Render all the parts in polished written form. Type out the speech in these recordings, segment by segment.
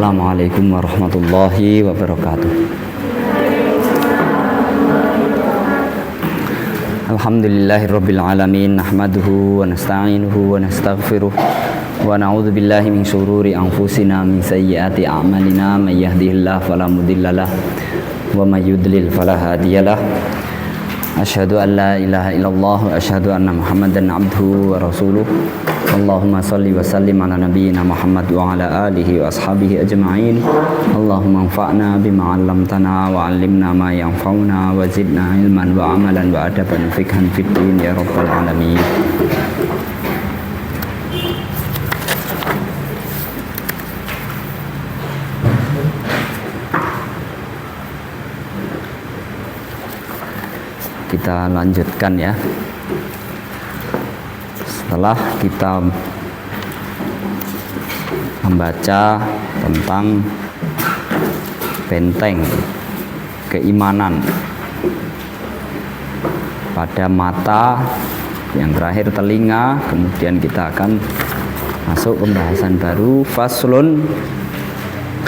Assalamualaikum warahmatullahi wabarakatuh. Alhamdulillahirabbil alamin, nahmaduhu wa nasta'inuhu wa nastaghfiruh wa na'udzu billahi min syururi anfusina min sayyiati a'malina, may yahdihillahu fala mudhillalah wa may yudlil fala hadiyalah. Asyhadu an la ilaha illallah wa asyhadu anna Muhammadan abduhu wa rasuluh. Allahumma salli wa sallim ala nabiyyina Muhammad wa ala alihi wa ashabihi ajma'in. Allahumma anfa'na bima 'allamtana wa 'allimna ma yanfa'una wa zidna ilman wa amalan wa adaban fikhan fid din ya rabbal alamin. Kita lanjutkan ya. Setelah kita membaca tentang benteng keimanan pada mata, yang terakhir telinga, kemudian kita akan masuk pembahasan baru, faslun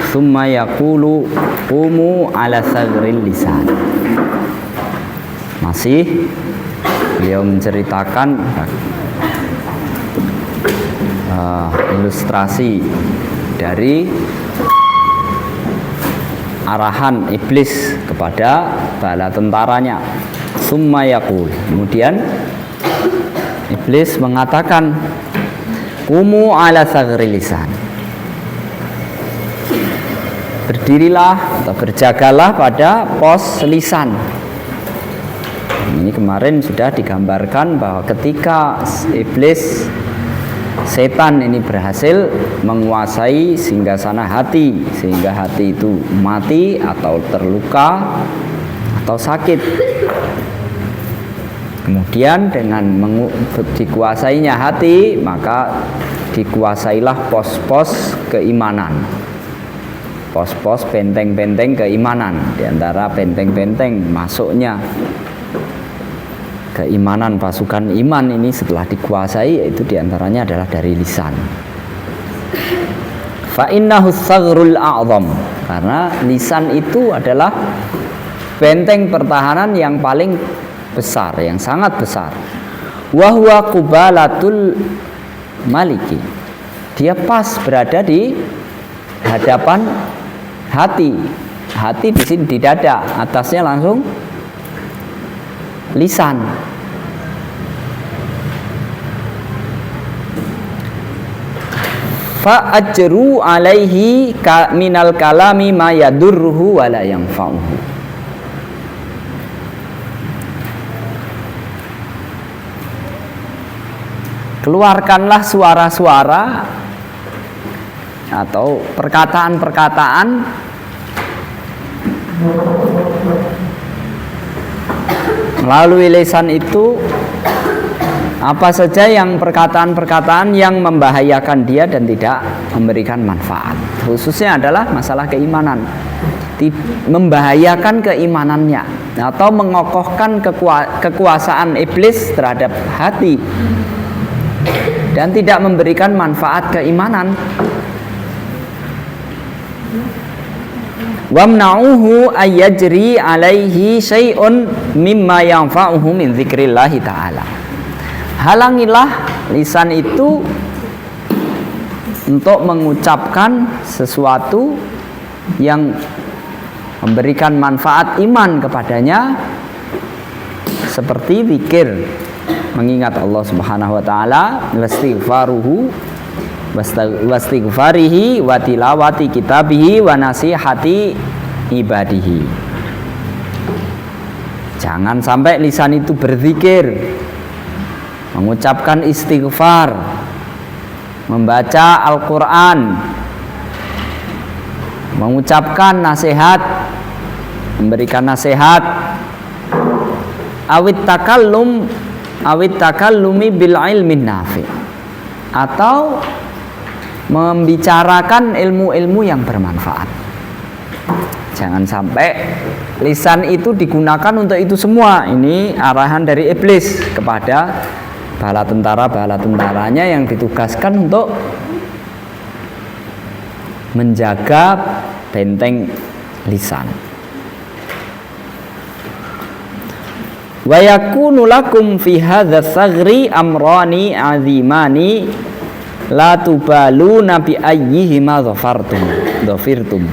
tsumma yaqulu qumu ala sagril lisan. Masih beliau menceritakan ilustrasi dari arahan iblis kepada bala tentaranya. Summa yaqul, kemudian iblis mengatakan, qumu ala sagril lisan, berdirilah atau berjagalah pada pos lisan. Ini kemarin sudah digambarkan bahwa ketika iblis, setan ini berhasil menguasai singgasana hati, sehingga hati itu mati atau terluka atau sakit. Kemudian dengan dikuasainya hati, maka dikuasailah pos-pos keimanan, pos-pos benteng-benteng keimanan. Di antara benteng-benteng masuknya keimanan, pasukan iman ini setelah dikuasai, yaitu diantaranya adalah dari lisan. Fa innahu tsagrul a'zam, karena lisan itu adalah benteng pertahanan yang paling besar, yang sangat besar. Wa huwa qubalatul maliki, dia pas berada di hadapan hati. Hati di sini di dada, atasnya langsung lisan. Fa ajru alaihi minal kalami ma yadurruhu wa la yanfa'uhu. Keluarkanlah suara-suara atau perkataan-perkataan melalui lisan itu, apa saja yang perkataan-perkataan yang membahayakan dia dan tidak memberikan manfaat. Khususnya adalah masalah keimanan, membahayakan keimanannya atau mengokohkan kekuasaan iblis terhadap hati dan tidak memberikan manfaat keimanan. Wamna'uhu ayyajri alaihi syai'un mimma yanfa'uhu min dzikrillah ta'ala. Halangilah lisan itu untuk mengucapkan sesuatu yang memberikan manfaat iman kepadanya, seperti zikir, mengingat Allah Subhanahu wa taala, wastighfarihi wa tilawati kitabihi wa nasihati ibadihi. Jangan sampai lisan itu berzikir, mengucapkan istighfar, membaca Al-Quran, mengucapkan nasihat, memberikan nasihat, awit takallumi bil ilmin nafi, atau membicarakan ilmu-ilmu yang bermanfaat. Jangan sampai lisan itu digunakan untuk itu semua. Ini arahan dari iblis kepada bala tentara-bala tentaranya yang ditugaskan untuk menjaga benteng lisan. Wa yakunu lakum fi hadzal saghri amrani azimani la tubaluna bi ayyihima dhafirtum.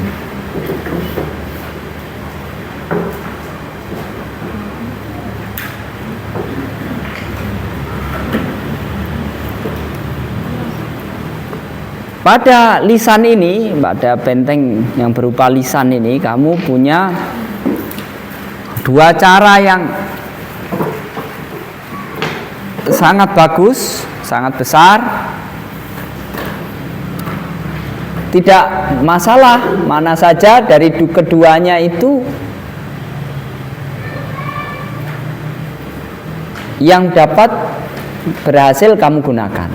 Pada lisan ini, pada benteng yang berupa lisan ini, kamu punya dua cara yang sangat bagus, sangat besar. Tidak masalah mana saja dari keduanya itu yang dapat berhasil kamu gunakan.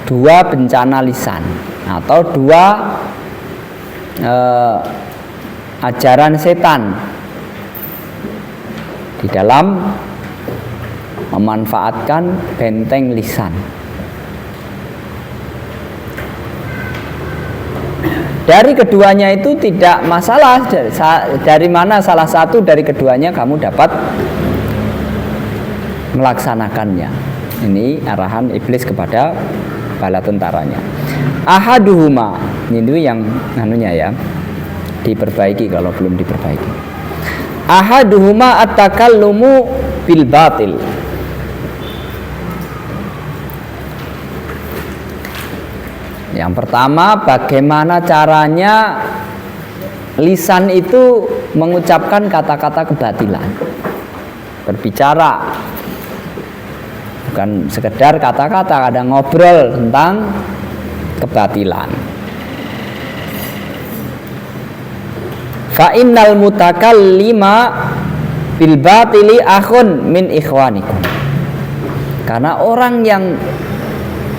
Dua bencana lisan atau dua ajaran setan di dalam memanfaatkan benteng lisan. Dari keduanya itu tidak masalah dari mana salah satu dari keduanya kamu dapat melaksanakannya. Ini arahan iblis kepada bala tentaranya. Ahaduhuma, ini yang ya, diperbaiki kalau belum diperbaiki. Ahaduhuma at-takallumu bil batil. Yang pertama, bagaimana caranya lisan itu mengucapkan kata-kata kebatilan, berbicara. Bukan sekedar kata-kata, kadang ngobrol tentang kebatilan. Fa innal mutakallima bil batili akhun min ikhwanikum. Karena orang yang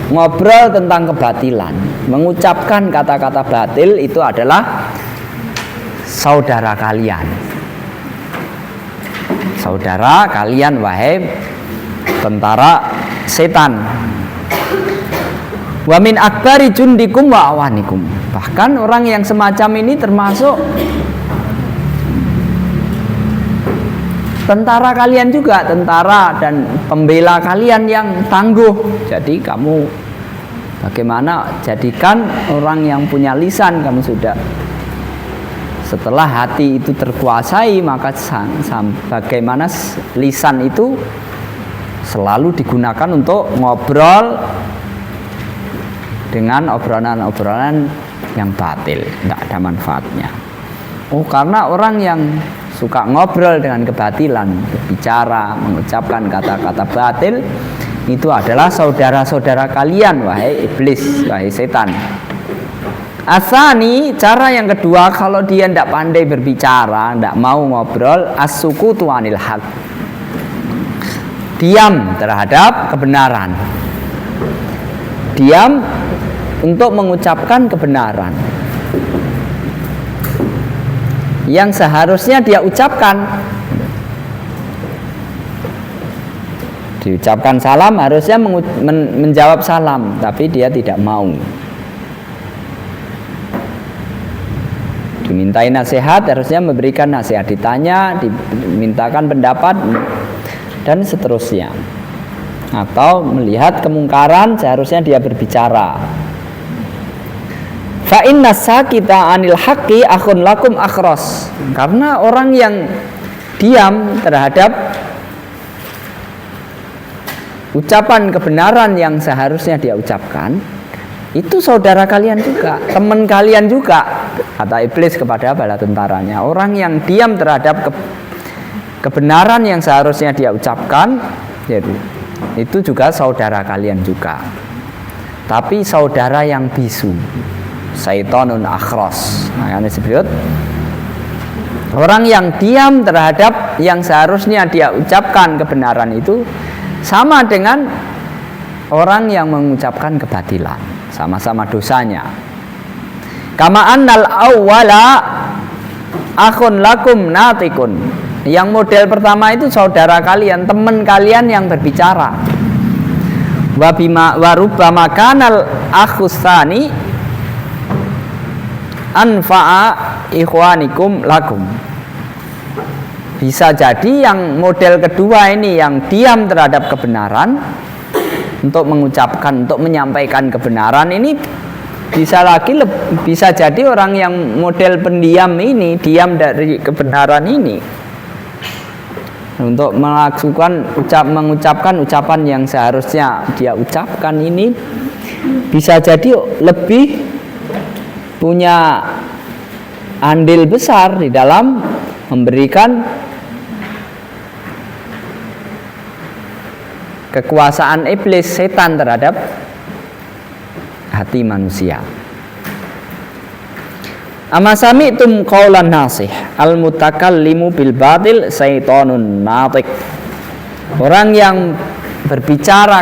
ngobrol tentang kebatilan, mengucapkan kata-kata batil itu adalah saudara kalian. Saudara kalian wahai tentara setan. Wa min akbari jundikum wa awanikum. Bahkan orang yang semacam ini termasuk tentara kalian juga, tentara dan pembela kalian yang tangguh. Jadi kamu bagaimana jadikan orang yang punya lisan, kamu sudah setelah hati itu terkuasai, maka bagaimana lisan itu selalu digunakan untuk ngobrol dengan obrolan-obrolan yang batil, tidak ada manfaatnya. Oh, karena orang yang suka ngobrol dengan kebatilan, berbicara, mengucapkan kata-kata batil, itu adalah saudara-saudara kalian, wahai iblis, wahai setan. Asani, cara yang kedua, kalau dia tidak pandai berbicara, tidak mau ngobrol, as-sukutu anil haq, diam terhadap kebenaran, diam untuk mengucapkan kebenaran yang seharusnya dia ucapkan. Diucapkan salam, harusnya menjawab salam, tapi dia tidak mau. Dimintai nasihat, harusnya memberikan nasihat. Ditanya, dimintakan pendapat, dan seterusnya. Atau melihat kemungkaran, seharusnya dia berbicara. Fa inna sakita anil haqqi akhun lakum akhros. Karena orang yang diam terhadap ucapan kebenaran yang seharusnya dia ucapkan, itu saudara kalian juga, teman kalian juga, kata iblis kepada bala tentaranya. Orang yang diam terhadap kebenaran yang seharusnya dia ucapkan, itu juga saudara kalian juga. Tapi saudara yang bisu, syaitonun akhros. Makanya disebut orang yang diam terhadap yang seharusnya dia ucapkan kebenaran itu sama dengan orang yang mengucapkan kebatilan, sama-sama dosanya. Kama annal awwala akhun lakum natikun. Yang model pertama itu saudara kalian, teman kalian yang berbicara. wa bima wa rubbama kanal akhusani anfa'a ikhwanikum lakum. Bisa jadi yang model kedua ini yang diam terhadap kebenaran untuk mengucapkan, untuk menyampaikan kebenaran ini bisa jadi orang yang model pendiam ini, diam dari kebenaran ini, untuk mengucapkan ucapan yang seharusnya dia ucapkan ini, bisa jadi lebih punya andil besar di dalam memberikan kekuasaan iblis, setan terhadap hati manusia. Ama sami'tum qaulan nasih al mutakallimu bil batil syaitonun natiq. Orang yang berbicara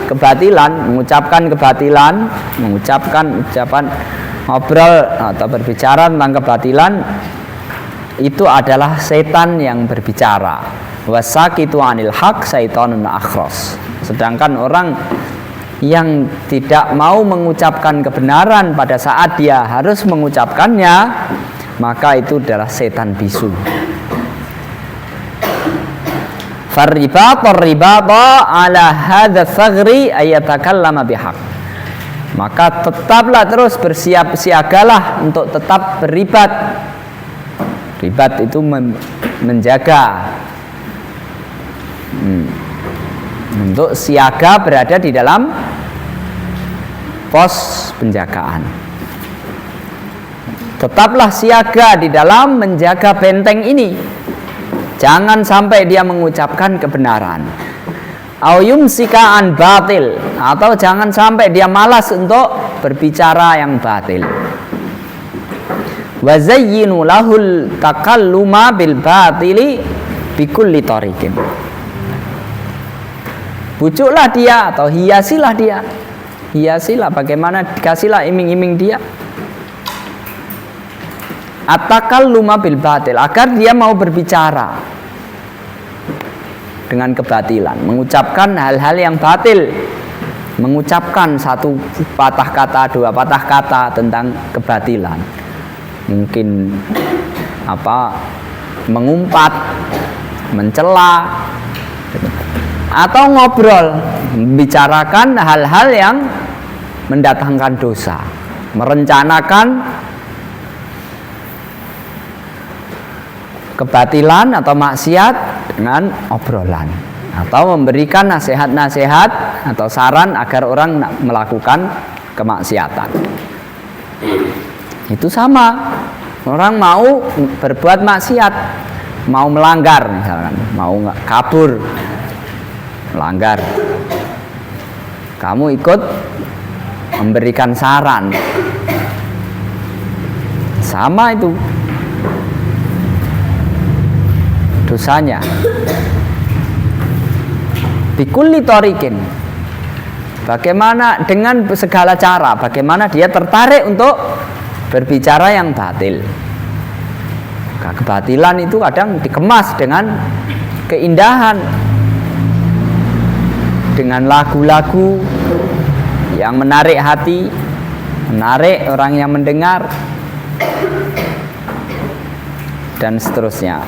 kebatilan, mengucapkan kebatilan, mengucapkan ucapan ngobrol atau berbicara tentang kebatilan, itu adalah setan yang berbicara. Wasakitu anil haq syaitonun akhras. Sedangkan orang yang tidak mau mengucapkan kebenaran pada saat dia harus mengucapkannya, maka itu adalah setan bisu. Farribata ala hadza thagri ayatakallama bihaq. Maka tetaplah terus bersiap siagalah untuk tetap berribat. Ribat itu menjaga, untuk siaga berada di dalam pos penjagaan. Tetaplah siaga di dalam menjaga benteng ini. Jangan sampai dia mengucapkan kebenaran. Au yumsika an batil, atau jangan sampai dia malas untuk berbicara yang batil. Wa zayyinu lahul takalluma bil batili bikulli tariqin. Bujuklah dia atau hiasilah dia. Hiasilah, bagaimana, kasihlah iming-iming dia. At-takalluma bil batil, agar dia mau berbicara dengan kebatilan, mengucapkan hal-hal yang batil, mengucapkan satu patah kata, dua patah kata tentang kebatilan. Mungkin mengumpat, mencela, atau ngobrol, membicarakan hal-hal yang mendatangkan dosa, merencanakan kebatilan atau maksiat dengan obrolan, atau memberikan nasihat-nasihat atau saran agar orang melakukan kemaksiatan. Itu sama, orang mau berbuat maksiat, mau melanggar misalkan, mau kabur, melanggar, kamu ikut memberikan saran, sama itu dosanya. Bikulli tariqin, bagaimana dengan segala cara, bagaimana dia tertarik untuk berbicara yang batil. Kebatilan itu kadang dikemas dengan keindahan, dengan lagu-lagu yang menarik hati, menarik orang yang mendengar, dan seterusnya.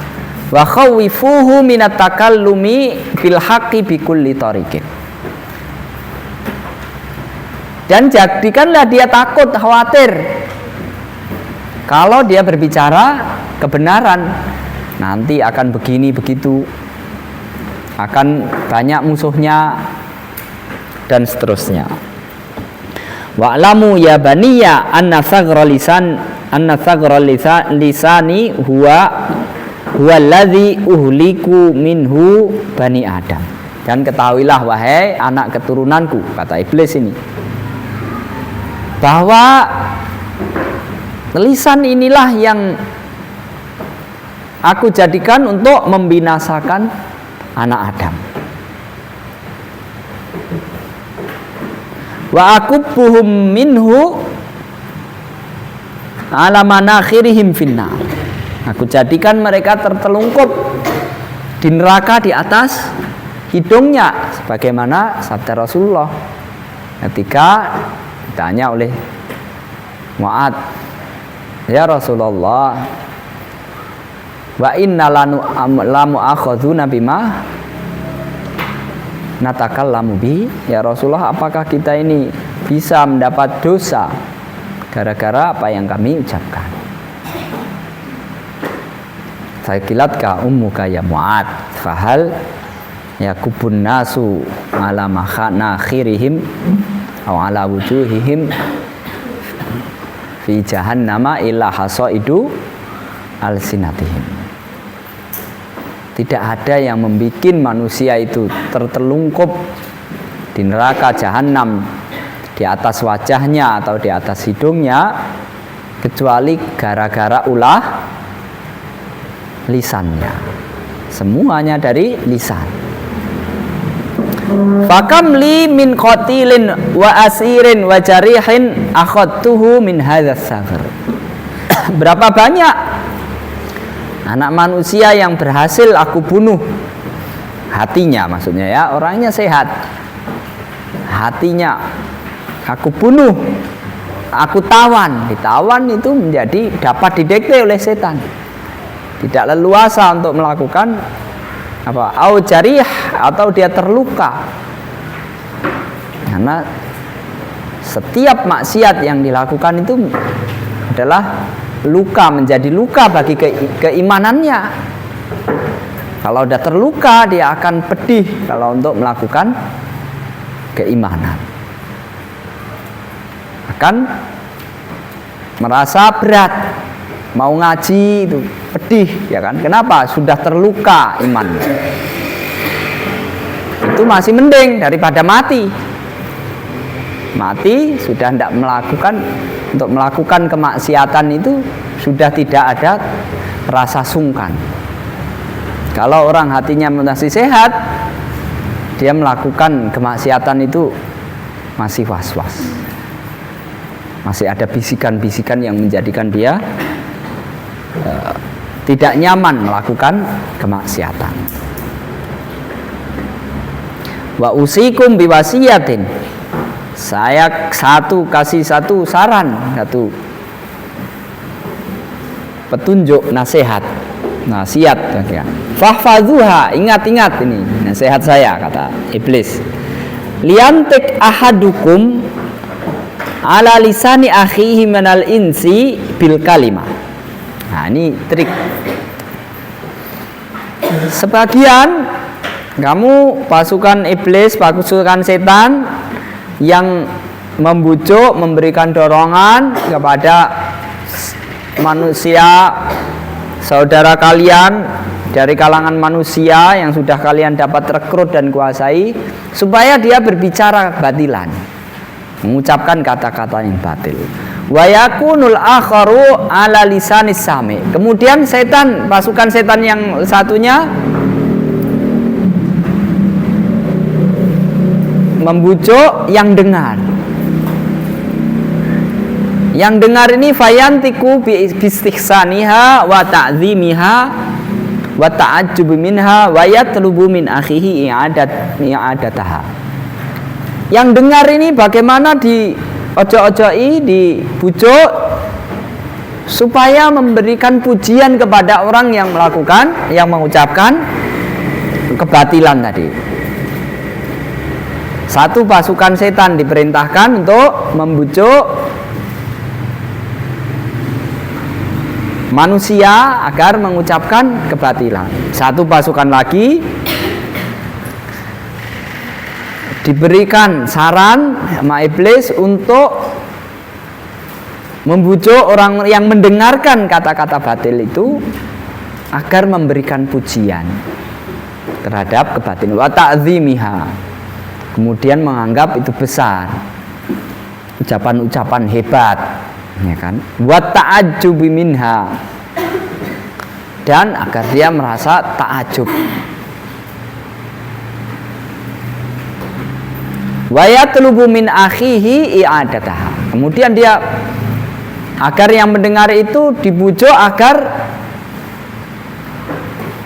Wa khawifuhu minat takallumi bil haqqi bikulli tariqin. Dan jadikanlah dia takut, khawatir kalau dia berbicara kebenaran nanti akan begini begitu, akan banyak musuhnya, dan seterusnya. Wa'lamu ya baniya anna saghra lisani huwa alladzi uhliku minhu bani Adam. Dan ketahuilah wahai anak keturunanku, kata iblis ini, bahwa lisan inilah yang aku jadikan untuk membinasakan anak Adam. Wa akubuhum minhu ala manakhirihim finnar. Aku jadikan mereka tertelungkup di neraka di atas hidungnya, sebagaimana sabda Rasulullah ketika ditanya oleh Mu'ad, ya Rasulullah, wa inna lamu akhadhuna bima natakallamu bi, ya Rasulullah, apakah kita ini bisa mendapat dosa gara-gara apa yang kami ucapkan? Sakilatka ummuka ya Mu'ad, fahal yakubun nasu ala nakhirihim aw ala wujuhihim fi jahannama illa hasaidu alsinatihim. Tidak ada yang membuat manusia itu tertelungkup di neraka jahanam di atas wajahnya atau di atas hidungnya kecuali gara-gara ulah lisannya. Semuanya dari lisan. Fakam li min qatilin wa asirin wa jarihin akhadtuhu min hadzal saghar. Berapa banyak anak manusia yang berhasil aku bunuh, hatinya maksudnya ya, orangnya sehat, hatinya aku bunuh, aku tawan. Ditawan itu menjadi dapat didikte oleh setan, tidak leluasa untuk melakukan apa, au jarih, atau dia terluka. Karena setiap maksiat yang dilakukan itu adalah luka, menjadi luka bagi keimanannya. Kalau sudah terluka, dia akan pedih kalau untuk melakukan keimanan, akan merasa berat. Mau ngaji itu pedih, ya kan? Kenapa? Sudah terluka imannya. Itu masih mending daripada mati. Mati sudah tidak melakukan, untuk melakukan kemaksiatan itu sudah tidak ada rasa sungkan. Kalau orang hatinya masih sehat, dia melakukan kemaksiatan itu masih was-was, masih ada bisikan-bisikan yang menjadikan dia tidak nyaman melakukan kemaksiatan. Wa usikum biwasiyatin, saya kasih satu saran, satu petunjuk, nasihat. Fahfadzuha, ingat-ingat ini nasihat saya, kata iblis. Liantik ahadukum ala lisani akhihi minal insi bil kalimah. Nah, ini trik. Sebagian kamu pasukan iblis, pasukan setan yang membujuk, memberikan dorongan kepada manusia, saudara kalian dari kalangan manusia yang sudah kalian dapat rekrut dan kuasai, supaya dia berbicara batilan, mengucapkan kata-kata yang batil. Wa yakunul akharu ala lisanis sami. Kemudian setan, pasukan setan yang satunya membujuk yang dengar. Yang dengar ini fayantiku bi istihsaniha wa ta'zimiha wa ta'ajjub minha wa yatlubu min akhihi i'adataha. Yang dengar ini bagaimana di ojo-ojoi, dibujuk supaya memberikan pujian kepada orang yang melakukan, yang mengucapkan kebatilan tadi. Satu pasukan setan diperintahkan untuk membujuk manusia agar mengucapkan kebatilan. Satu pasukan lagi diberikan saran sama iblis untuk membujuk orang yang mendengarkan kata-kata batil itu agar memberikan pujian terhadap kebatilan, wa ta'zimiha, kemudian menganggap itu besar, ucapan-ucapan hebat, ya kan, wa ta'ajjub minha, dan agar dia merasa ta'ajub. Wa yatlubu min akhihi i'adataha, kemudian dia agar yang mendengar itu dibujuk agar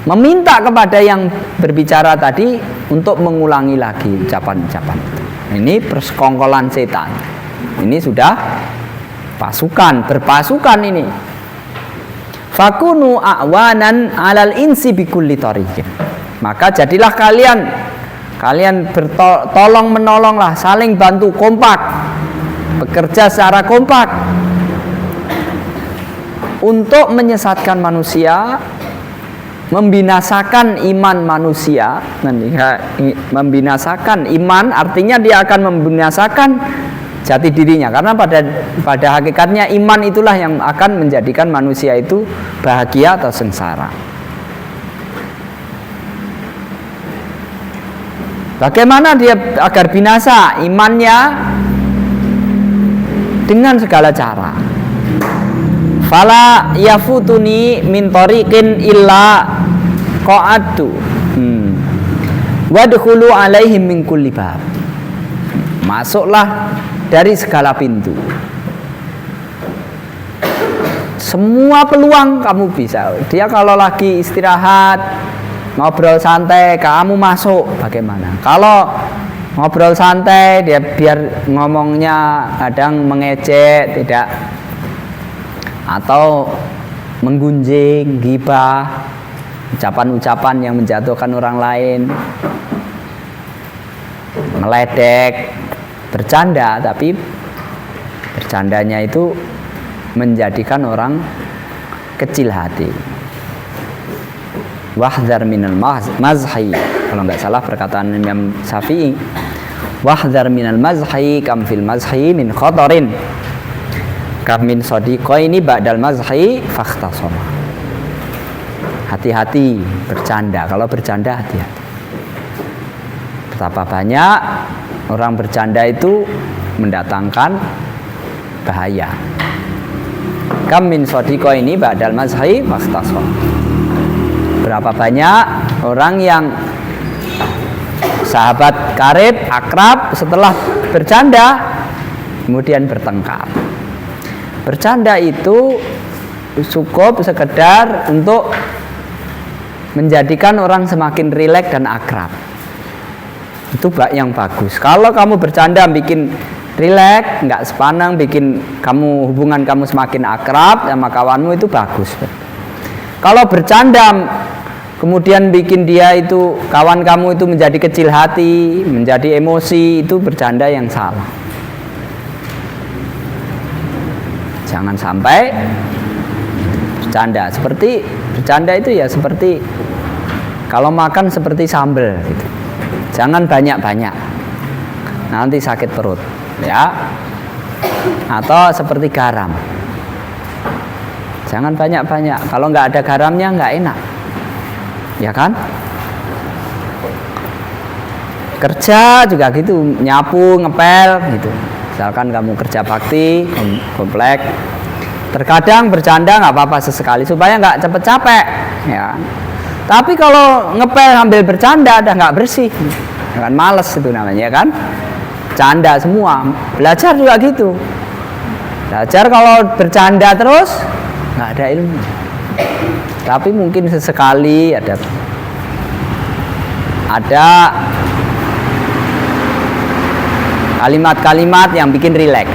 meminta kepada yang berbicara tadi untuk mengulangi lagi ucapan-ucapan itu. Ini persekongkolan setan. Ini sudah berpasukan ini. Fakunu a'wanan 'alal insi bikulli tariqin. Maka jadilah kalian bertolong menolonglah, saling bantu, kompak, bekerja secara kompak untuk menyesatkan manusia, membinasakan iman manusia. Membinasakan iman artinya dia akan membinasakan jati dirinya, karena pada hakikatnya iman itulah yang akan menjadikan manusia itu bahagia atau sengsara. Bagaimana dia agar binasa imannya? Dengan segala cara. Fala yafutuni min tariqin illa qa'adtu wadkhulu alaihim min kulli bab. Masuklah dari segala pintu. Semua peluang kamu bisa. Dia kalau lagi istirahat, ngobrol santai, kamu masuk. Bagaimana? Kalau ngobrol santai, dia biar ngomongnya kadang mengejek, tidak, atau menggunjing, ghibah, ucapan-ucapan yang menjatuhkan orang lain, meledek, bercanda, tapi bercandanya itu menjadikan orang kecil hati. Wahdhar minal mazhi, kalau nggak salah perkataan Imam Syafi'i, wahdhar minal mazhi kam fil mazhi min khotorin kam min sadiqaini ba'dal mazhi fakhtasama. Hati-hati bercanda, kalau bercanda hati-hati. Betapa banyak orang bercanda itu mendatangkan bahaya. Kam min sadiqaini ba'dal mazhi fakhtasama. Berapa banyak orang yang sahabat karib, akrab, setelah bercanda kemudian bertengkar. Bercanda itu cukup sekedar untuk menjadikan orang semakin rileks dan akrab. Itu yang bagus. Kalau kamu bercanda bikin rileks, nggak sepanang, bikin hubungan kamu semakin akrab sama kawanmu, itu bagus. Kalau bercanda kemudian bikin dia itu, kawan kamu itu menjadi kecil hati, menjadi emosi, itu bercanda yang salah. Jangan sampai bercanda. Bercanda itu ya seperti kalau makan seperti sambal gitu. Jangan banyak-banyak, nanti sakit perut, ya. Atau seperti garam. Jangan banyak-banyak. Kalau nggak ada garamnya nggak enak, ya kan? Kerja juga gitu, nyapu, ngepel gitu. Misalkan kamu kerja bakti, komplek, terkadang bercanda nggak apa-apa sesekali supaya nggak cepet capek, ya. Tapi kalau ngepel sambil bercanda udah nggak bersih, ya kan, males itu namanya, kan? Canda semua. Belajar juga gitu. Belajar kalau bercanda terus nggak ada ilmu. Tapi mungkin sesekali ada kalimat-kalimat yang bikin rileks,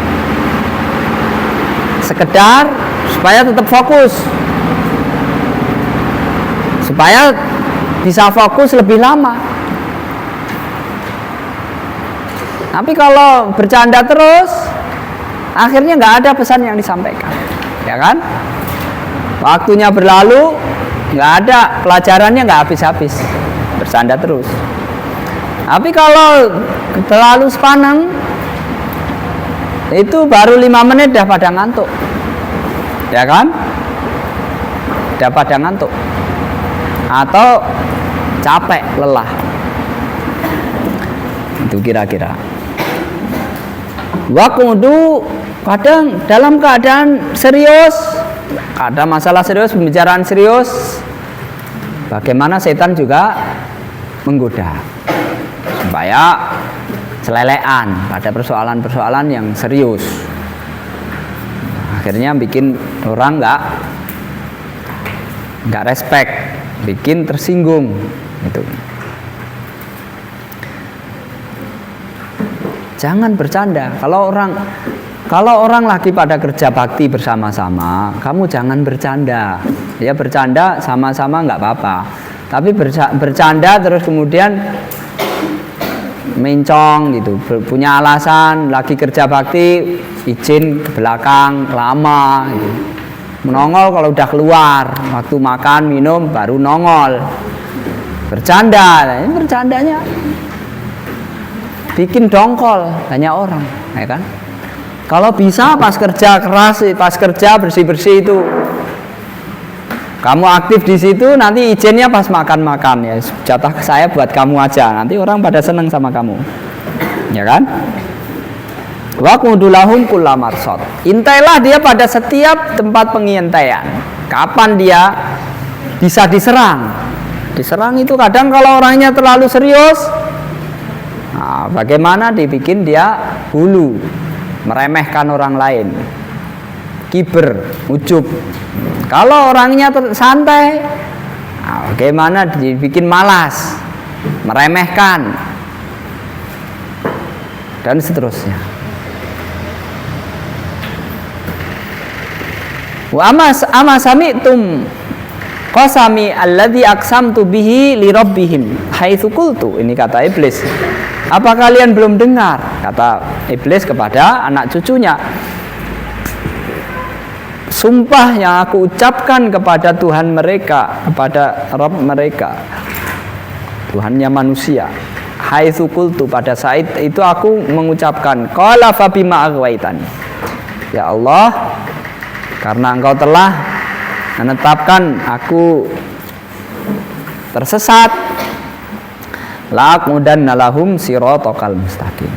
sekedar supaya tetap fokus, supaya bisa fokus lebih lama. Tapi kalau bercanda terus, akhirnya nggak ada pesan yang disampaikan, ya kan? Waktunya berlalu, nggak ada pelajarannya, nggak habis-habis, bercanda terus. Tapi kalau terlalu sepanang, itu baru 5 menit dah pada ngantuk, ya kan? Dah pada ngantuk atau capek, lelah. Itu kira-kira. Wakudu kadang dalam keadaan serius, ada masalah serius, pembicaraan serius, bagaimana setan juga menggoda supaya selelean pada persoalan-persoalan yang serius. Akhirnya bikin orang nggak respect bikin tersinggung itu. Jangan bercanda. Kalau orang lagi pada kerja bakti bersama-sama, kamu jangan bercanda. Ya bercanda sama-sama nggak apa-apa. Tapi bercanda terus kemudian mencong gitu, punya alasan lagi kerja bakti, izin ke belakang lama gitu. Menongol kalau udah keluar, waktu makan minum baru nongol. Bercanda, ini bercandanya bikin dongkol banyak orang, ya kan? Kalau bisa pas kerja keras, pas kerja bersih-bersih itu, kamu aktif di situ, nanti izinnya pas makan-makan ya. Jatah saya buat kamu aja, nanti orang pada seneng sama kamu, ya kan? Wa qudulahum kullamarsad. Intailah dia pada setiap tempat pengintaian. Kapan dia bisa diserang? Diserang itu kadang kalau orangnya terlalu serius. Nah, bagaimana dibikin dia hulu, meremehkan orang lain, kiber, ujub. Kalau orangnya santai, nah, bagaimana dibikin malas, meremehkan, dan seterusnya. Wa ama sami'tum qasami alladzi aqsamtu bihi li rabbihim haitsu qultu. Ini kata iblis. Apa kalian belum dengar? Kata iblis kepada anak cucunya. Sumpah yang aku ucapkan kepada Tuhan mereka, kepada Rabb mereka, Tuhannya manusia. Haitsu qultu, pada saat itu aku mengucapkan, qala fa bima aghwaytani. Ya Allah, karena engkau telah menetapkan aku tersesat, la'aqudanna lahum siratal mustaqim.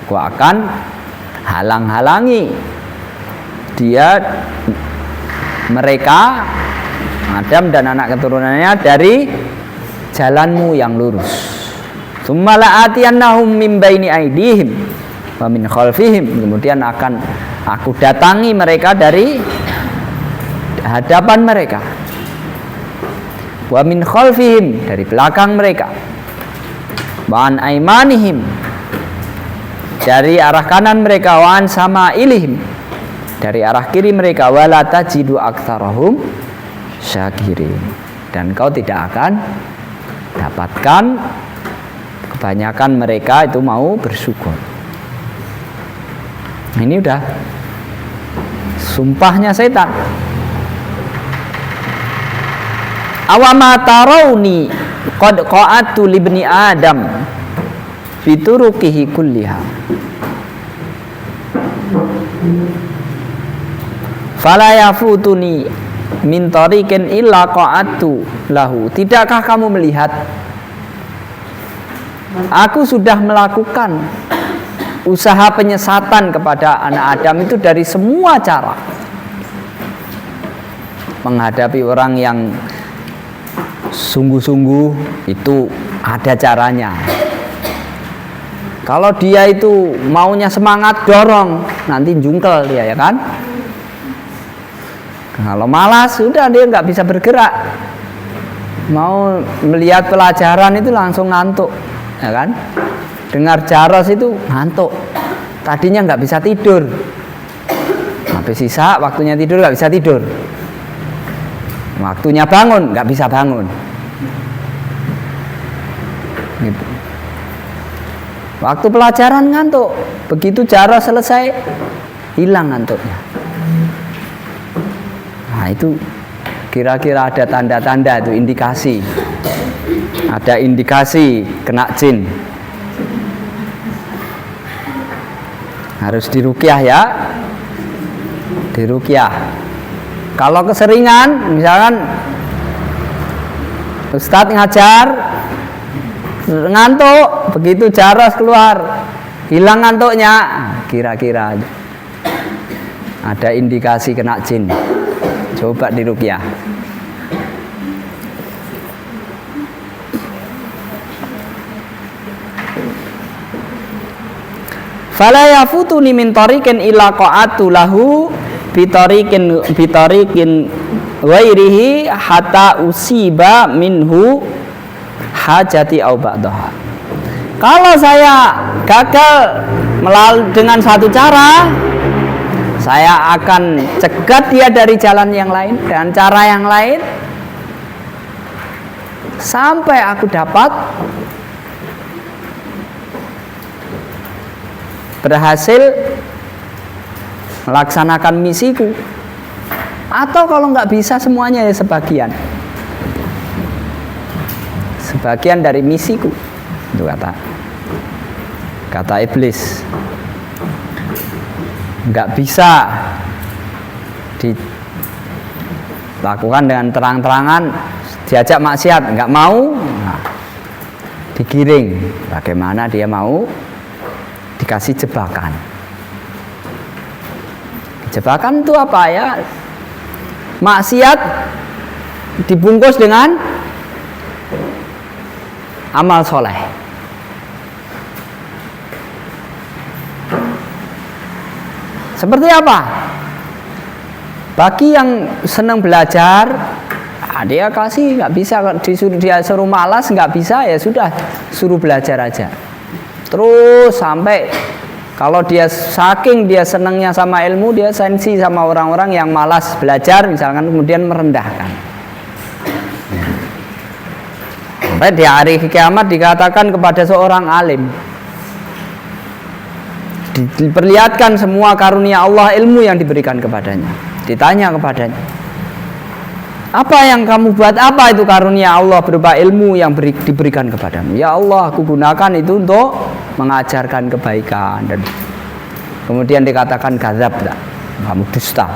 Aku akan halang-halangi mereka Adam dan anak keturunannya dari jalanmu yang lurus. Tsumma la'atiyannahum min baini aydihim wa min khalfihim. Kemudian akan aku datangi mereka dari hadapan mereka, wa min khalfihim, dari belakang mereka, wa an aimanihim, dari arah kanan mereka, wa an samailihim, dari arah kiri mereka, wa la tajidu aktsarahum syakirin, dan kau tidak akan dapatkan kebanyakan mereka itu mau bersyukur. Ini udah sumpahnya setan. Awama tarawni qad qa'atu libni Adam fiturukihi kulliha fala yafutuni min tariqin illa qa'atu lahu. Tidakkah kamu melihat aku sudah melakukan usaha penyesatan kepada anak Adam itu dari semua cara. Menghadapi orang yang sungguh-sungguh itu ada caranya. Kalau dia itu maunya semangat, dorong, nanti jungkel dia, ya kan? Kalau malas, sudah dia nggak bisa bergerak. Mau melihat pelajaran itu langsung ngantuk, ya kan? Dengar jaros itu ngantuk. Tadinya nggak bisa tidur, habis sisa waktunya tidur nggak bisa tidur. Waktunya bangun nggak bisa bangun. Gitu. Waktu pelajaran ngantuk, begitu jaros selesai hilang ngantuknya. Nah itu kira-kira ada tanda-tanda, itu indikasi. Ada indikasi kena jin. Harus diruqyah ya. Diruqyah. Kalau keseringan, misalkan Ustadz ngajar ngantuk, begitu jaros keluar hilang ngantuknya, kira-kira ada indikasi kena jin. Coba diruqyah. Fala yafutuni min tariqin illa qa'atu lahu bitariqin ghairihi hatta usiba minhu hajati au ba'daha. Kalau saya gagal dengan satu cara, saya akan cegat dia dari jalan yang lain dengan cara yang lain sampai aku dapat berhasil melaksanakan misiku. Atau kalau nggak bisa semuanya ya sebagian dari misiku. Itu kata iblis. Nggak bisa dilakukan dengan terang-terangan, diajak maksiat nggak mau, digiring. Bagaimana dia mau? Dikasih jebakan. Jebakan itu apa ya? Maksiat dibungkus dengan amal soleh. Seperti apa? Bagi yang senang belajar, dia kasih, nggak bisa dia suruh malas, nggak bisa ya sudah suruh belajar aja. Terus sampai kalau dia saking dia senangnya sama ilmu, dia sensi sama orang-orang yang malas belajar, misalkan kemudian merendahkan. Sampai di hari kiamat dikatakan kepada seorang alim, diperlihatkan semua karunia Allah, ilmu yang diberikan kepadanya. Ditanya kepadanya, apa yang kamu buat? Apa itu karunia Allah berupa ilmu yang diberikan kepadamu? Ya Allah, aku gunakan itu untuk mengajarkan kebaikan. Dan kemudian dikatakan kadzab, kamu dusta.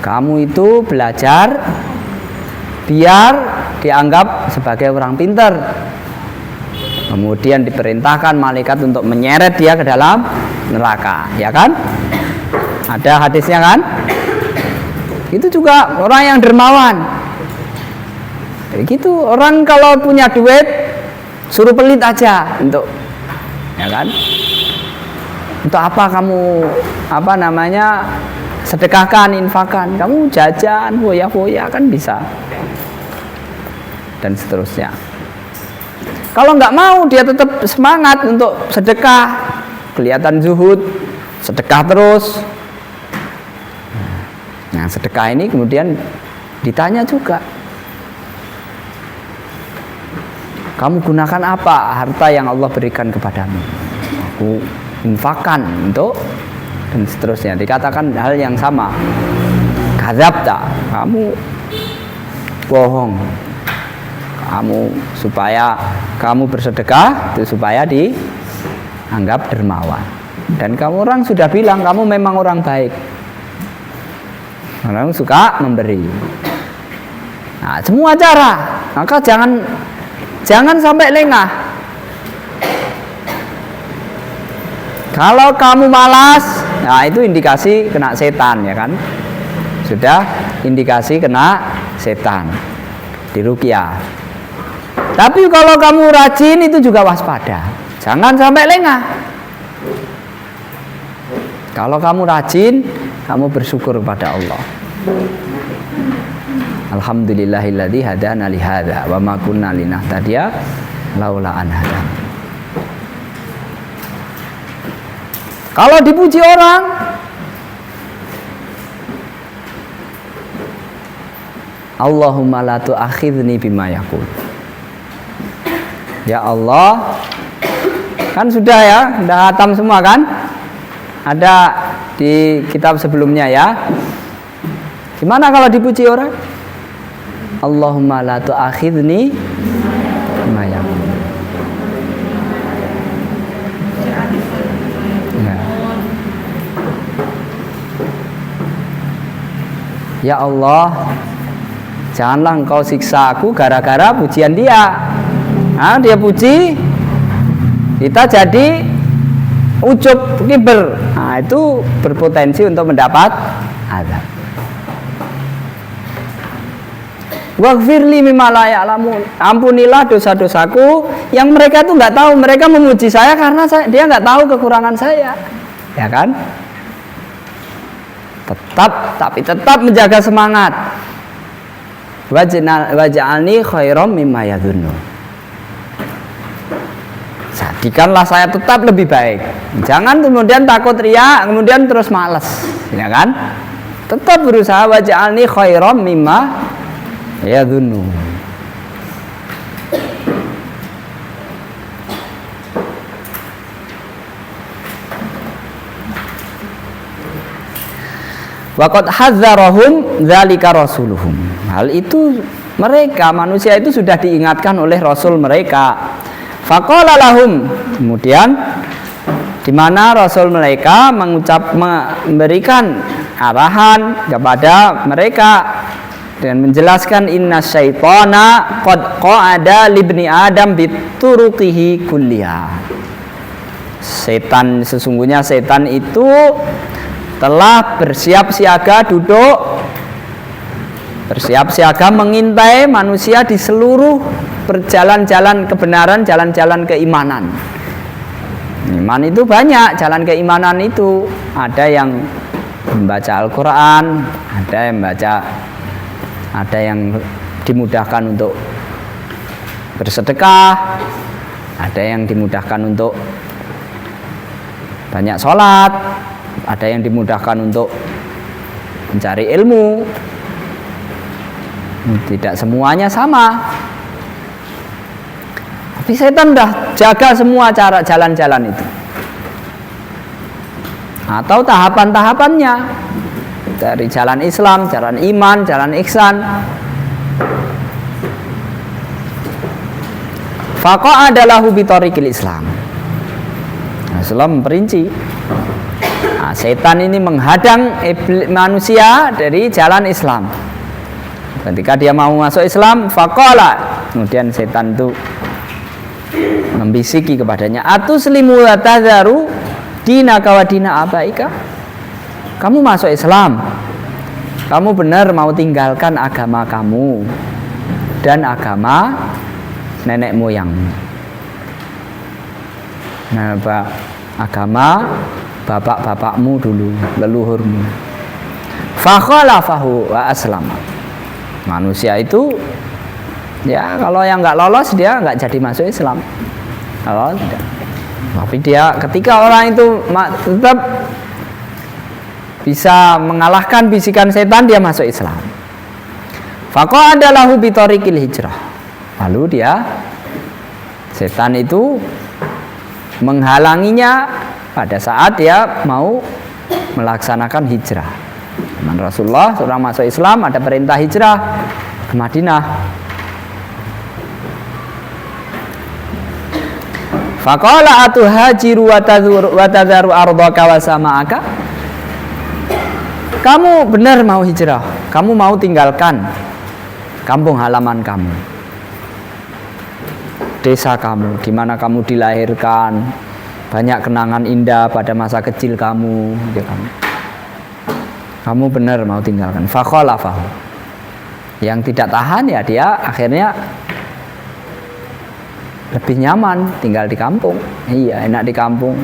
Kamu itu belajar biar dianggap sebagai orang pintar. Kemudian diperintahkan malaikat untuk menyeret dia ke dalam neraka, ya kan? Ada hadisnya kan? Itu juga orang yang dermawan. Begitu orang kalau punya duit suruh pelit aja untuk, ya kan? Untuk apa kamu sedekahkan, infakkan? Kamu jajan, foya-foya kan bisa. Dan seterusnya. Kalau nggak mau, dia tetap semangat untuk sedekah, kelihatan zuhud, sedekah terus. Nah, sedekah ini kemudian ditanya juga, kamu gunakan apa harta yang Allah berikan kepadamu? Aku infakkan untuk, dan seterusnya. Dikatakan hal yang sama. Kadzabta, kamu bohong. Supaya kamu bersedekah itu supaya dianggap dermawan. Dan kamu orang sudah bilang kamu memang orang baik. Orang suka memberi. Nah, semua cara. Maka jangan sampai lengah. Kalau kamu malas, nah itu indikasi kena setan, ya kan? Sudah indikasi kena setan. Diruqyah. Tapi kalau kamu rajin itu juga waspada. Jangan sampai lengah. Kalau kamu rajin, kamu bersyukur kepada Allah. Alhamdulillahilladzi hadana li hadza wa ma kunna linahtadiya laula an hadana. Kalau dipuji orang, Allahumma la tu'akhidni bima yaqul. Ya Allah, kan sudah ya, sudah hatam semua kan? Ada di kitab sebelumnya ya. Gimana kalau dipuji orang? Allahumma la tu'akhidni bima yaqul. Ya Allah, janganlah engkau siksa aku gara-gara pujian dia. Nah, dia puji, kita jadi ujub, kiber. Nah, itu berpotensi untuk mendapat azab. Waghfirli mimma la ya'lamun. Ampunilah dosa-dosaku yang mereka itu nggak tahu. Mereka memuji saya karena dia nggak tahu kekurangan saya, ya kan? Tetap menjaga semangat. waj'alni khairam mimma yadhunnun. Jadikanlah saya tetap lebih baik. Jangan kemudian takut riya, kemudian terus malas, ya kan? Tetap berusaha waj'alni khairam mimma yadhunnun. Waqad hadzarahum dzalika rasuluhum. Hal itu mereka manusia itu sudah diingatkan oleh rasul mereka. Faqala lahum, kemudian di mana rasul mereka memberikan arahan kepada mereka dan menjelaskan inna syaitana qad qa'ada libni adam bituruqihi kulliyah. Sesungguhnya setan itu telah bersiap siaga mengintai manusia di seluruh jalan-jalan kebenaran, jalan-jalan keimanan. Iman itu banyak, jalan keimanan itu ada yang membaca Al-Quran, ada yang dimudahkan untuk bersedekah, ada yang dimudahkan untuk banyak sholat, ada yang dimudahkan untuk mencari ilmu. Tidak semuanya sama. Tapi setan dah jaga semua cara jalan-jalan itu, atau tahapan-tahapannya, dari jalan Islam, jalan iman, jalan ihsan. Faqa'adalahu bitariqil Islam. Islam memperinci. Setan ini menghadang manusia dari jalan Islam. Ketika dia mau masuk Islam, faqala, kemudian setan itu membisiki kepadanya, atuslimu wa tadharu dinaka wa dina abaika. Kamu masuk Islam, kamu benar mau tinggalkan agama kamu dan agama nenek moyangmu. Nah, agama bapak-bapakmu dulu, leluhurmu. Fakhalafahu wa aslama. Manusia itu ya kalau yang nggak lolos dia nggak jadi masuk Islam. Kalau tidak. Tapi dia ketika orang itu tetap bisa mengalahkan bisikan setan, dia masuk Islam. Faqa'adalahu bitariqil hijrah. Lalu dia setan itu menghalanginya pada saat dia mau melaksanakan hijrah. Zaman Rasulullah seorang masuk Islam, ada perintah hijrah ke Madinah. Faqala atuhajiru wa tadharu ardaka wa sama'aka. Kamu benar mau hijrah, kamu mau tinggalkan kampung halaman kamu, desa kamu, di mana kamu dilahirkan, banyak kenangan indah pada masa kecil kamu, ya kamu benar mau tinggalkan. Fakhalafahu. Yang tidak tahan ya dia akhirnya lebih nyaman tinggal di kampung. Iya, enak di kampung.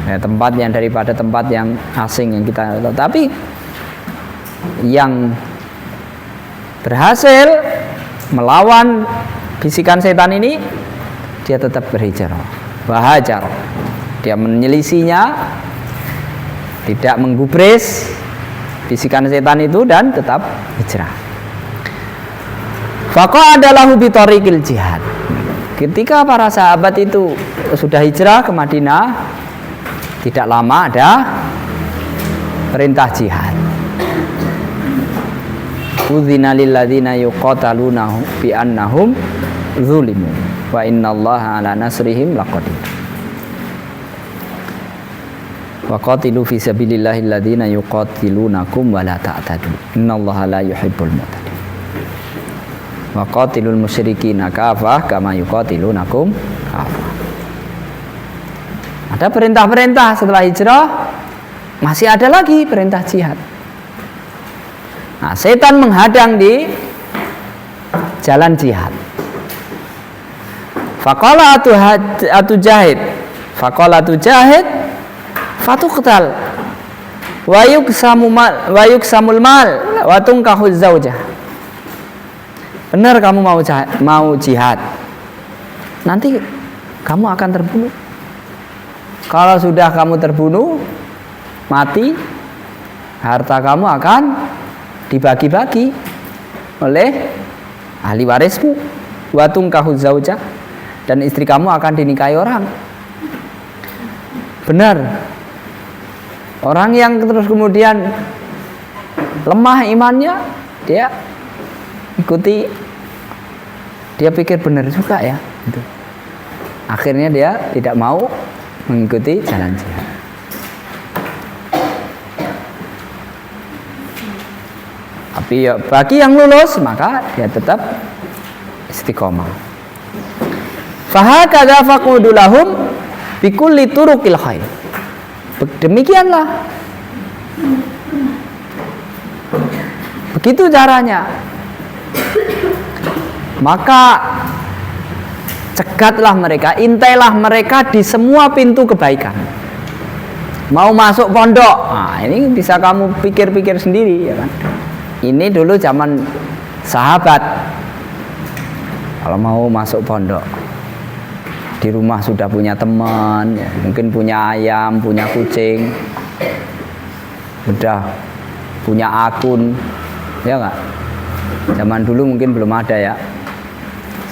Ya, tempat yang daripada tempat yang asing yang kita tahu. Tapi yang berhasil melawan bisikan setan ini, dia tetap berhijrah. Wahajar. Dia menyelisinya, tidak menggubris bisikan setan itu dan tetap hijrah. Faqa'adalahu bitariqil jihad. Ketika para sahabat itu sudah hijrah ke Madinah, tidak lama ada perintah jihad. Udzina lil ladzina yuqataluna bi annahum zulimu wa innallaha ala nasrihim laqadir. Wa qatilu fi sabilillahi alladzina yuqatilunakum wa la ta'tadu innallaha la yuhibbul mu'tadin. Wa qatilul musyrikina kafah kama yuqatilunakum kafah. Ada perintah-perintah setelah hijrah, masih ada lagi perintah jihad. Nah, setan menghadang di jalan jihad. Faqala atu jahid fatuqtal. wa yuksamul mal wa tunkahuz zaujah. Benar kamu mau jihad, nanti kamu akan terbunuh. Kalau sudah kamu terbunuh, mati, harta kamu akan dibagi-bagi oleh ahli warismu. Wa tunkahuz zaujah, dan istri kamu akan dinikahi orang. Benar. Orang yang terus kemudian lemah imannya, dia ikuti, dia pikir benar juga ya, gitu. Akhirnya dia tidak mau mengikuti jalan jihad. Tapi ya, bagi yang lulus maka dia tetap istiqomah. Fahakadza faqudu lahum bikulli turuqil khair. Demikianlah, begitu caranya. Maka cegatlah mereka, intailah mereka di semua pintu kebaikan. Mau masuk pondok, nah ini bisa kamu pikir-pikir sendiri, ya kan? Ini dulu zaman sahabat, kalau mau masuk pondok, di rumah sudah punya teman, ya, mungkin punya ayam, punya kucing, sudah punya akun, ya nggak? Zaman dulu mungkin belum ada ya.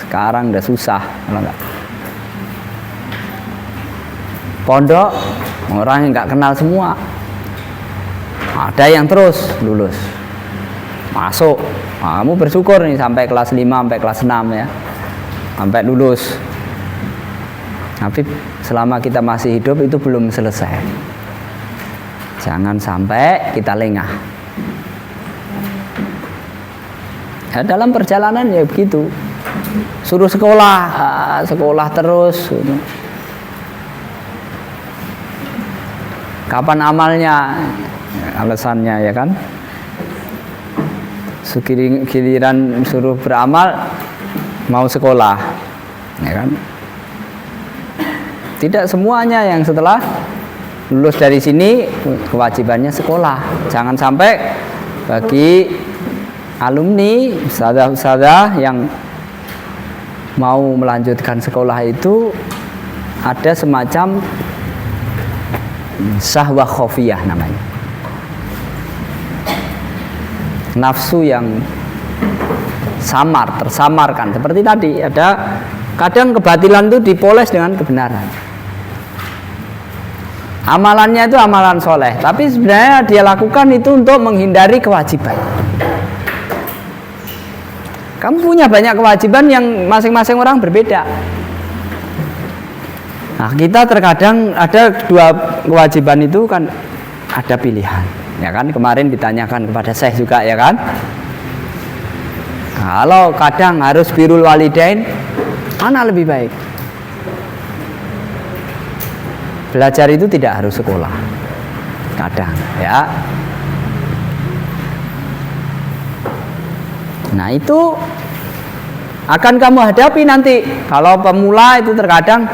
Sekarang udah susah, kalau nggak. Pondok orang yang nggak kenal semua, ada yang terus lulus, masuk. Nah, kamu bersyukur nih sampai kelas 5, sampai kelas 6 ya, sampai lulus. Tapi selama kita masih hidup itu belum selesai. Jangan sampai kita lengah. Ya, dalam perjalanan ya begitu. Suruh sekolah terus. Kapan amalnya? Alasannya ya kan. Giliran suruh beramal, mau sekolah, ya kan. Tidak semuanya yang setelah lulus dari sini kewajibannya sekolah. Jangan sampai bagi alumni, ustadzah yang mau melanjutkan sekolah itu ada semacam syahwah khofiyah namanya. Nafsu yang tersamarkan. Seperti tadi, ada kadang kebatilan itu dipoles dengan kebenaran. Amalannya itu amalan soleh, tapi sebenarnya dia lakukan itu untuk menghindari kewajiban. Kamu punya banyak kewajiban yang masing-masing orang berbeda. Nah, kita terkadang ada dua kewajiban itu kan ada pilihan, ya kan? Kemarin ditanyakan kepada saya juga, ya kan? Kalau kadang harus birrul walidain, mana lebih baik? Belajar itu tidak harus sekolah, kadang, ya. Nah, itu akan kamu hadapi nanti. Kalau pemula itu terkadang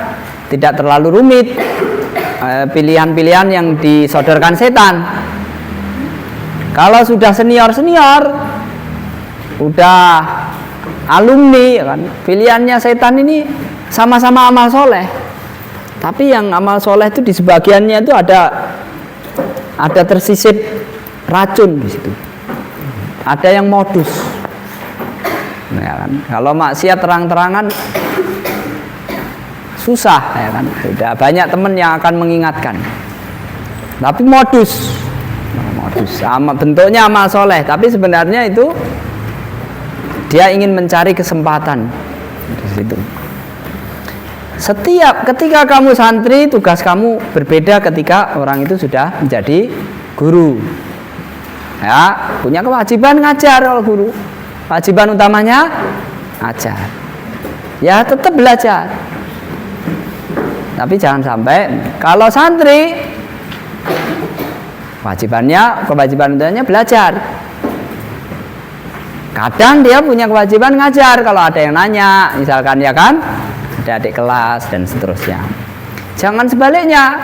tidak terlalu rumit, pilihan-pilihan yang disodorkan setan. Kalau sudah senior, udah alumni, ya kan, pilihannya setan ini sama-sama amal soleh. Tapi yang amal soleh itu di sebagiannya itu ada tersisip racun di situ. Ada yang modus. Nah, ya kan? Kalau maksiat terang-terangan susah, ya kan? Sudah banyak teman yang akan mengingatkan. Tapi modus, bentuknya amal soleh, tapi sebenarnya itu dia ingin mencari kesempatan di situ. Ketika kamu santri, tugas kamu berbeda ketika orang itu sudah menjadi guru. Ya, punya kewajiban ngajar kalau guru. Kewajiban utamanya ngajar. Ya, tetap belajar. Tapi jangan sampai kalau santri kewajiban utamanya belajar. Kadang dia punya kewajiban ngajar kalau ada yang nanya, misalkan, ya kan? Ada adik kelas dan seterusnya. Jangan sebaliknya.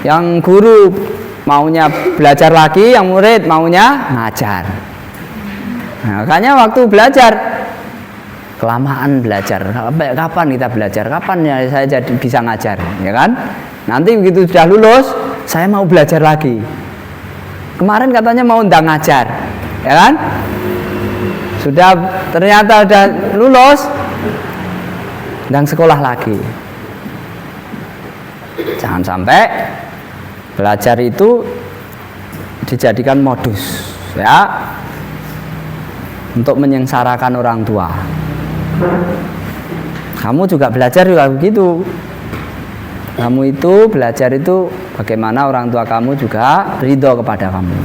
Yang guru maunya belajar lagi, yang murid maunya ngajar. Nah, makanya waktu belajar kelamaan belajar. Kapan kita belajar? Kapan ya saya jadi bisa ngajar, ya kan? Nanti begitu sudah lulus, saya mau belajar lagi. Kemarin katanya mau ndang ngajar, ya kan? Sudah ternyata udah lulus, ndang sekolah lagi. Jangan sampai belajar itu dijadikan modus, ya, untuk menyengsarakan orang tua. Kamu juga belajar juga begitu. Kamu itu belajar itu bagaimana orang tua kamu juga ridho kepada kamu.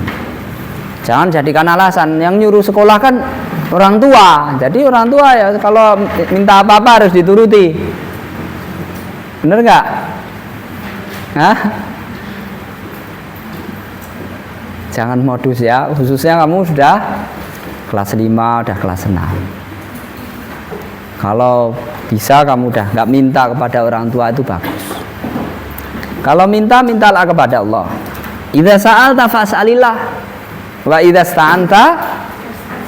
Jangan jadikan alasan. Yang nyuruh sekolah kan orang tua. Jadi orang tua ya kalau minta apa-apa harus dituruti. Bener nggak? Hah? Jangan modus ya. Khususnya kamu sudah kelas 5, udah kelas 6. Kalau bisa kamu udah nggak minta kepada orang tua itu bagus. Kalau minta, mintalah kepada Allah. Idza sa'alta fas'alillah wa idza sta'anta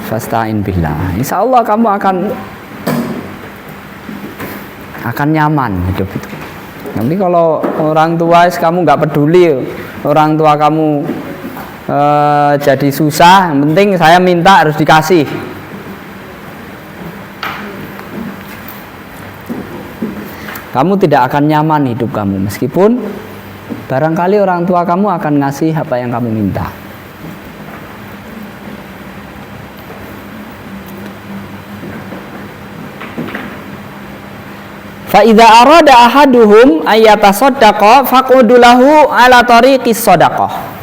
fasta'in billah. Insyaallah kamu akan nyaman hidup itu. Tapi kalau orang tua kamu nggak peduli, orang tua kamu jadi susah, yang penting saya minta harus dikasih. Kamu tidak akan nyaman hidup kamu, meskipun barangkali orang tua kamu akan ngasih apa yang kamu minta. Fa idza arada ahaduhum ayatasaddaqa faqudu lahu ala tariqis shadaqah.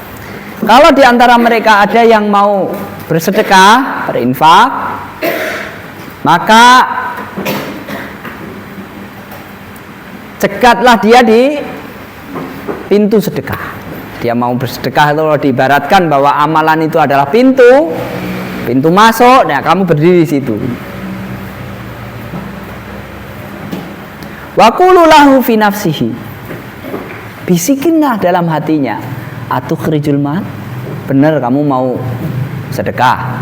Kalau di antara mereka ada yang mau bersedekah, berinfak, maka cegatlah dia di pintu sedekah. Dia mau bersedekah itu diibaratkan bahwa amalan itu adalah pintu masuk. Nah, kamu berdiri di situ. Wa qulu lahu fi nafsihi. Bisikinlah dalam hatinya, atukhrijul mal? Benar kamu mau sedekah?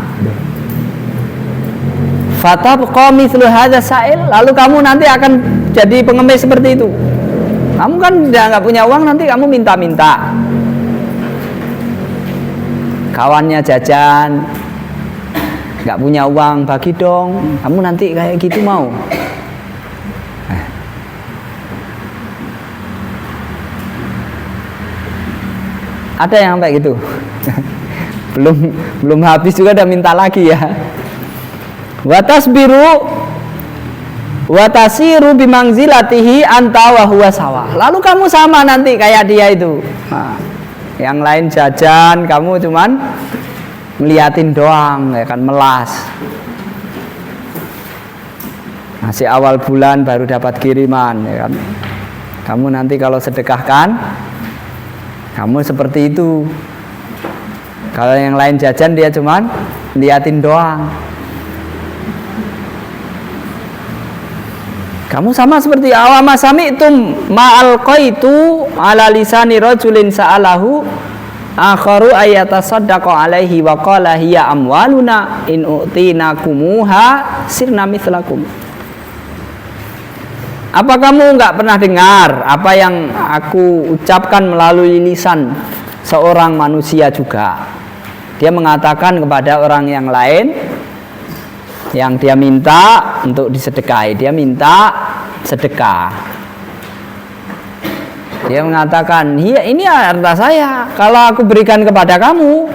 Fatabqa mithlu hadza sa'il, lalu kamu nanti akan jadi pengemis seperti itu. Kamu kan udah nggak punya uang, nanti kamu minta-minta. Kawannya jajan, nggak punya uang, bagi dong. Kamu nanti kayak gitu mau? Ada yang kayak gitu? belum habis juga udah minta lagi ya. Watasiru bimangzilatihi anta wa huwa sawa. Lalu kamu sama nanti kayak dia itu. Nah, yang lain jajan, kamu cuman ngeliatin doang, ya kan, melas. Masih awal bulan baru dapat kiriman, ya kan. Kamu nanti kalau sedekahkan, kamu seperti itu. Kalau yang lain jajan, dia cuman liatin doang. Kamu sama seperti awama sami'tum ma'alqaitu ala lisani rajulin sa'alahu akharu ayatasaddaqa alaihi wa qala hiya amwaluna in u'tinakumuha sirna mithlakum. Apa kamu enggak pernah dengar apa yang aku ucapkan melalui lisan seorang manusia juga? Dia mengatakan kepada orang yang lain yang dia minta untuk disedekahi, dia minta sedekah. Dia mengatakan, iya ini harta saya, kalau aku berikan kepada kamu,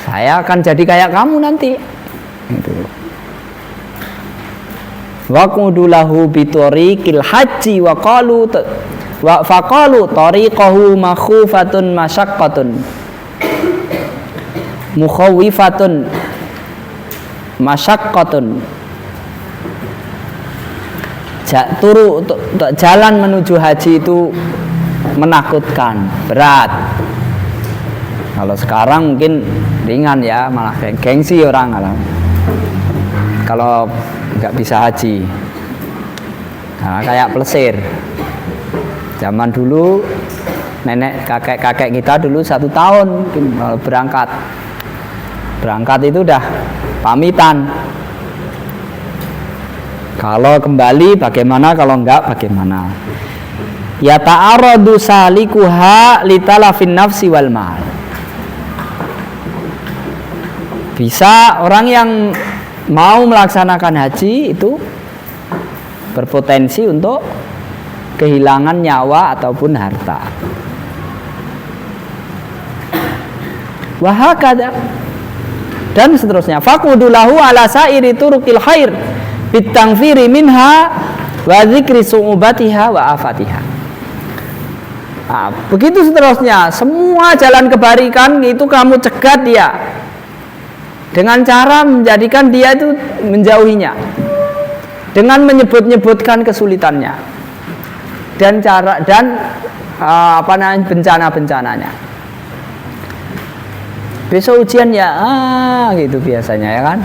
saya akan jadi kayak kamu nanti. Gitu. Waqudu lahu bitariqil haji wa qalu wa faqalu tariqahu makhufatun masyaqqatun mukhawifatun masyaqqatun. Jalan menuju haji itu menakutkan, berat. Kalau sekarang mungkin ringan ya, malah gengsi orang kalau nggak bisa haji. Nah, kayak Plesir. Zaman dulu nenek kakek kita dulu 1 tahun mungkin berangkat itu udah pamitan. Kalau kembali bagaimana, kalau enggak bagaimana. Ya ta'aradu salikuha litalafin nafsi wal mal. Bisa orang yang mau melaksanakan haji itu berpotensi untuk kehilangan nyawa ataupun harta. Wahakada, dan seterusnya. Faqudulahu ala sa'iri turukil khair bitangfiri minha wa dzikri su'ubatiha wa afatiha. Nah, begitu seterusnya. Semua jalan kebaikan itu kamu cegat dia dengan cara menjadikan dia itu menjauhinya, dengan menyebut-nyebutkan kesulitannya dan bencana-bencananya. Besok ujian ya, gitu biasanya ya kan.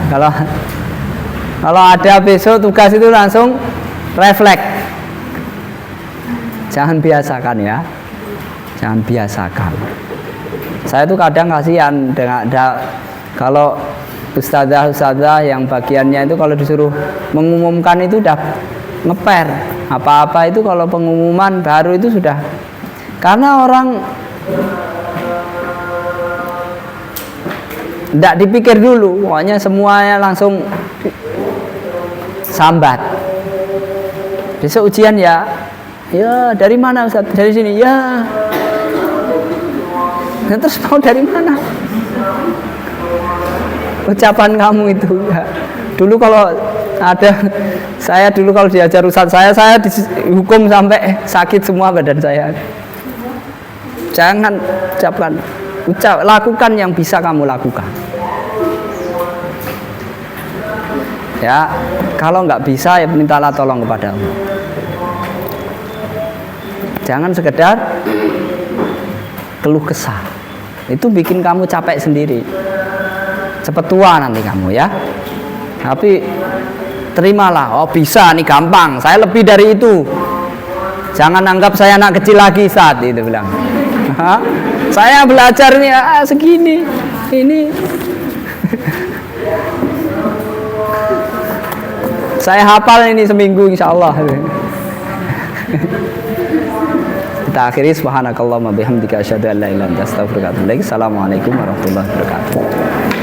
Kalau ada besok tugas itu langsung refleks. Jangan biasakan ya, jangan biasakan. Saya tuh kadang kasihan kalau ustadzah yang bagiannya itu kalau disuruh mengumumkan itu udah ngeper. Apa-apa itu kalau pengumuman baru itu sudah, karena orang tidak dipikir dulu, pokoknya semuanya langsung sambat. Besok ujian ya, ya dari mana Ustaz? Dari sini ya. Nah, terus mau dari mana? Ucapan kamu itu ya. Dulu kalau ada, saya dulu kalau diajar Ustaz saya dihukum sampai sakit semua badan saya. Jangan ucapkan, lakukan yang bisa kamu lakukan. Ya, kalau nggak bisa ya mintalah tolong kepada Allah. Jangan sekedar keluh kesah. Itu bikin kamu capek sendiri. Cepet tua nanti kamu ya. Tapi terimalah, oh bisa nih gampang, saya lebih dari itu. Jangan anggap saya anak kecil lagi saat itu bilang. Saya belajarnya segini, ini. Saya hafal ini seminggu insya Allah. Kita akhiri, subhanakallahumma bihamdika asyhadu an la ilaha illa anta astaghfiruka wa atubu ilaik. Assalamualaikum warahmatullahi wabarakatuh.